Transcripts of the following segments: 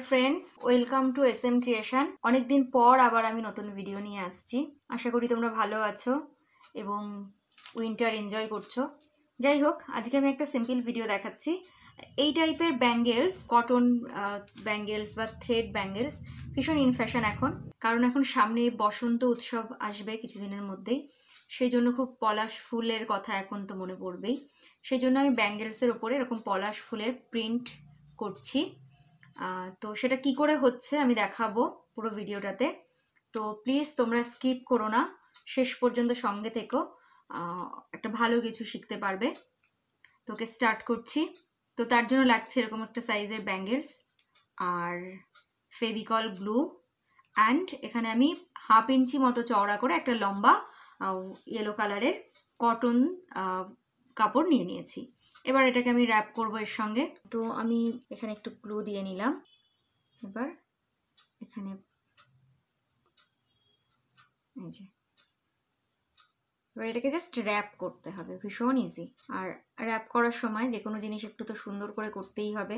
Friends, welcome to SM creation. অনেকদিন পর আবার আমি নতুন ভিডিও নিয়ে আসছি। আশা করি তোমরা ভালো আছো এবং উইন্টার এনজয় করছো। যাই হোক, আজকে আমি একটা সিম্পল ভিডিও দেখাচ্ছি। এই টাইপের ব্যাঙ্গেলস, কটন ব্যাঙ্গেলস বা থ্রেড ব্যাঙ্গেলস ভীষণ ইন ফ্যাশন এখন, কারণ এখন সামনে বসন্ত উৎসব আসবে কিছুদিনের মধ্যেই। সেই জন্য খুব পলাশ ফুলের কথা এখন তো মনে পড়বেই। সেই জন্য আমি ব্যাঙ্গেলসের ওপরে এরকম পলাশ ফুলের প্রিন্ট করছি। তো সেটা কি করে হচ্ছে আমি দেখাবো পুরো ভিডিওটাতে। তো প্লিজ তোমরা স্কিপ করো না, শেষ পর্যন্ত সঙ্গে থেকো, একটা ভালো কিছু শিখতে পারবে। তোকে স্টার্ট করছি। তো তার জন্য লাগছে এরকম একটা সাইজের ব্যাঙ্গেলস আর ফেভিকল গ্লু, অ্যান্ড এখানে আমি 1/2 ইঞ্চি মতো চওড়া করে একটা লম্বা ইয়েলো কালারের কটন কাপড় নিয়ে নিয়েছি। এবার এটাকে আমি র্যাপ করবো এর সঙ্গে। তো আমি এখানে একটু গ্লু দিয়ে নিলাম। এবার এখানে এই যে, এবার এটাকে জাস্ট র্যাপ করতে হবে, ভীষণ ইজি। আর র্যাপ করার সময় যে কোনো জিনিস একটু তো সুন্দর করে করতেই হবে,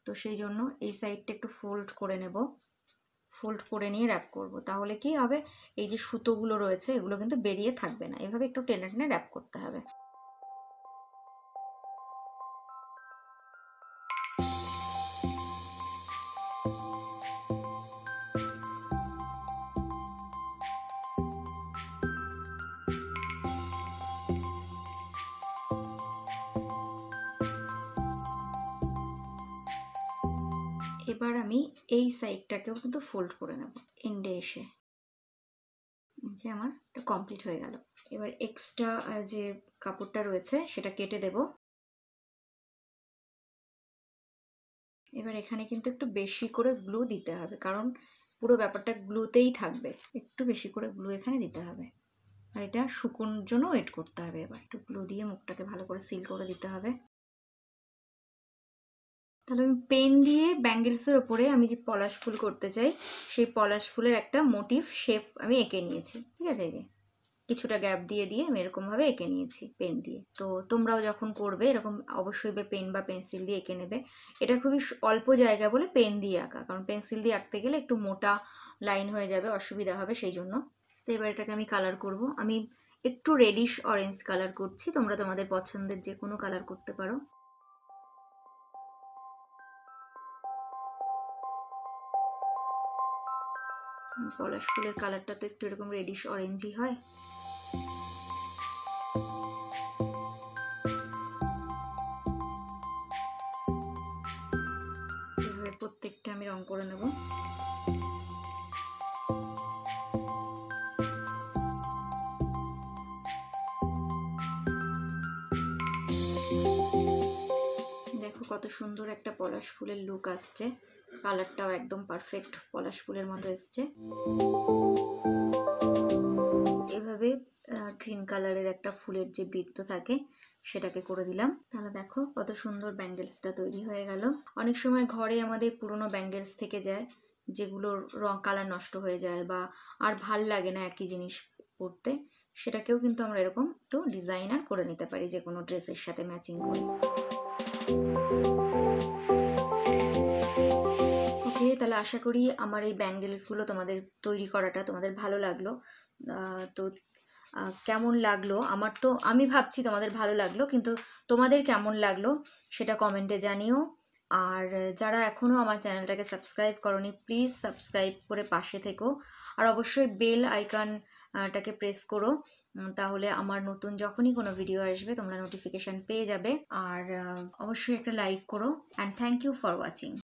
তো সেই জন্য এই সাইডটা একটু ফোল্ড করে নেব। ফোল্ড করে নিয়ে র্যাপ করব, তাহলে কি হবে, এই যে সুতোগুলো রয়েছে এগুলো কিন্তু বেরিয়ে থাকবে না। এভাবে একটু টেনে টেনে র্যাপ করতে হবে। এবার আমি এই সাইডটাকেও কিন্তু ফোল্ড করে নেব এন্ডে এসে। যে আমার এটা কমপ্লিট হয়ে গেল। এবার এক্সট্রা যে কাপড়টা রয়েছে সেটা কেটে দেব। এবার এখানে কিন্তু একটু বেশি করে গ্লু দিতে হবে, কারণ পুরো ব্যাপারটা গ্লুতেই থাকবে। একটু বেশি করে গ্লু এখানে দিতে হবে, আর এটা শুকোনোর জন্য ওয়েট করতে হবে। এবার একটু গ্লু দিয়ে মুখটাকে ভালো করে সিল করে দিতে হবে। তাহলে আমি পেন দিয়ে ব্যাঙ্গেলসের ওপরে আমি যে পলাশ ফুল করতে চাই সেই পলাশ ফুলের একটা মোটিভ শেপ আমি এঁকে নিয়েছি। ঠিক আছে, এই যে কিছুটা গ্যাপ দিয়ে দিয়ে আমি এরকমভাবে এঁকে নিয়েছি পেন দিয়ে। তো তোমরাও যখন করবে এরকম অবশ্যই পেন বা পেন্সিল দিয়ে এঁকে নেবে। এটা খুবই অল্প জায়গা বলে পেন দিয়ে আঁকা, কারণ পেন্সিল দিয়ে আঁকতে গেলে একটু মোটা লাইন হয়ে যাবে, অসুবিধা হবে সেই জন্য। তো এবার এটাকে আমি কালার করব। আমি একটু রেডিশ অরেঞ্জ কালার করছি, তোমরা তোমাদের পছন্দের যে কোনো কালার করতে পারো। পলাশ ফুলের কালারটা তো একটু এরকম রেডিশ অরেঞ্জই হয়। এভাবে প্রত্যেকটা আমি রং করে নেব। দেখো কত সুন্দর একটা পলাশ ফুলের লুক আসছে, কালারটাও একদম পারফেক্ট পলাশ ফুলের মতো এসছে। এভাবে গ্রিন কালারের একটা ফুলের যে বৃত্ত থাকে সেটাকে করে দিলাম। তাহলে দেখো কত সুন্দর ব্যাঙ্গেলসটা তৈরি হয়ে গেল। অনেক সময় ঘরে আমাদের পুরনো ব্যাঙ্গেলস থেকে যায়, যেগুলোর রং কালার নষ্ট হয়ে যায় বা আর ভাল লাগে না একই জিনিস পরতে, সেটাকেও কিন্তু আমরা এরকম একটু ডিজাইনার করে নিতে পারি যে কোনো ড্রেসের সাথে ম্যাচিং করে। ওকে, তাহলে আশা করি আমার এই ব্যাঙ্গেলসগুলো তোমাদের তৈরি করাটা তোমাদের ভালো লাগলো। তো কেমন লাগলো আমার, তো আমি ভাবছি তোমাদের ভালো লাগলো, কিন্তু তোমাদের কেমন লাগলো সেটা কমেন্টে জানিও। আর যারা এখনও আমার চ্যানেলটাকে সাবস্ক্রাইব করোনি, প্লিজ সাবস্ক্রাইব করে পাশে থেকো, আর অবশ্যই বেল আইকনটাকে প্রেস করো, তাহলে আমার নতুন যখনই কোনো ভিডিও আসবে তোমরা নোটিফিকেশান পেয়ে যাবে। আর অবশ্যই একটা লাইক করো, and thank you for watching.